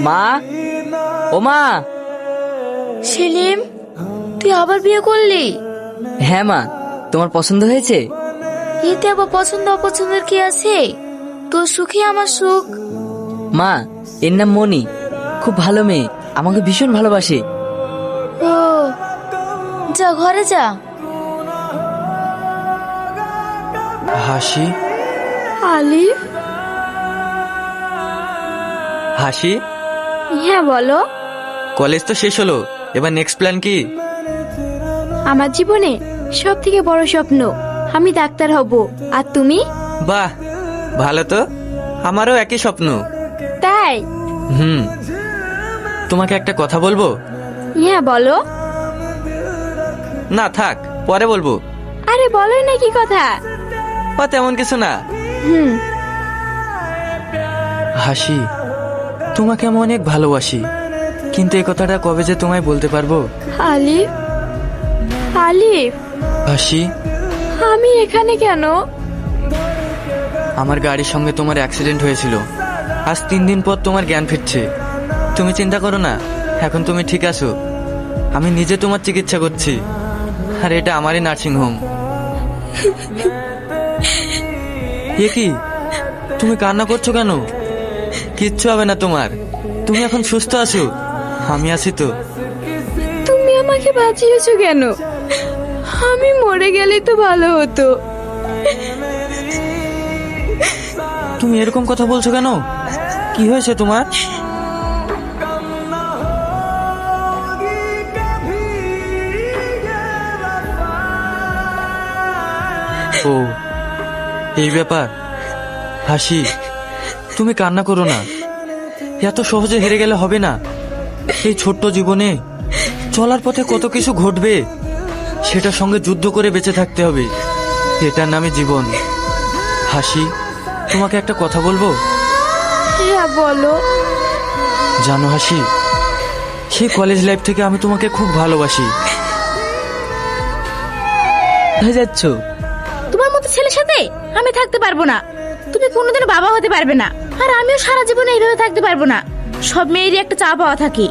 মা, ও মা। সেলিম, তুই আবার বিয়ে করলি? হ্যাঁ মা, তোমার পছন্দ হয়েছে? এতে আবার পছন্দ অপছন্দের কি আছে? তোর সুখী আমার সুখ। মা, এর নাম মনি, খুব ভালো মেয়ে, আমাকে ভীষণ ভালোবাসে। ও, যা ঘরে যা। হাসি, আলিফ। হাসি, হ্যাঁ বলো। কলেজ তো শেষ হলো, এবার নেক্সট প্ল্যান কি? আমার জীবনে সব থেকে বড় স্বপ্ন আমি ডাক্তার হব। আর তুমি? বাহ, ভালো তো, আমারও একই স্বপ্ন। তাই? হুম। তোমাকে একটা কথা বলবো? হ্যাঁ বলো। না থাক, পরে বলবো। আরে বলোই না, কি কথা? বা তেমন কিছু না। হুম। হাসি, তোমাকে আমি অনেক ভালোবাসি, কিন্তু এই কথাটা কবে যে তোমায় বলতে পারবো? আলিফ, আলিফ, হাসি, আমি এখানে কেন? আমার গাড়ির সঙ্গে তোমার অ্যাক্সিডেন্ট হয়েছিল, আজ 3 দিন পর তোমার জ্ঞান ফিরছে। তুমি চিন্তা করো না, এখন তুমি ঠিক আছো। আমি নিজে তোমার চিকিৎসা করছি, আর এটা আমারই নার্সিং হোম। এ কি, তুমি কান্না করছো কেন? কিচ্ছু হবে না তোমার, তুমি এখন সুস্থ আছো, আমি আছি তো। তুমি আমাকে বাঁচিয়েছো কেন? আমি মরে গেলে তো ভালো হতো। তুমি এরকম কথা বলছো কেন? কি হয়েছে তোমার? ও, এই ব্যাপার। হাসি, তুমি কান্না করো না, এত সহজে হেরে গেলে হবে না। এই ছোট্ট জীবনে চলার পথে কত কিছু ঘটবে, সেটার সঙ্গে যুদ্ধ করে বেঁচে থাকতে হবে, এটার নামই জীবন। হাসি, তোমাকে একটা কথা বলবো? হ্যাঁ বলো। জানো হাসি, সেই কলেজ লাইফ থেকে আমি তোমাকে খুব ভালোবাসি। কোথায় যাচ্ছ? তোমার মতো ছেলের সাথে আমি থাকতে পারবো না। তুমি কোনোদিনও বাবা হতে পারবে না, আর আমিও সারা জীবন এইভাবে থাকতে পারবো না। সব মেয়েরই একটা চা পাওয়া থাকে,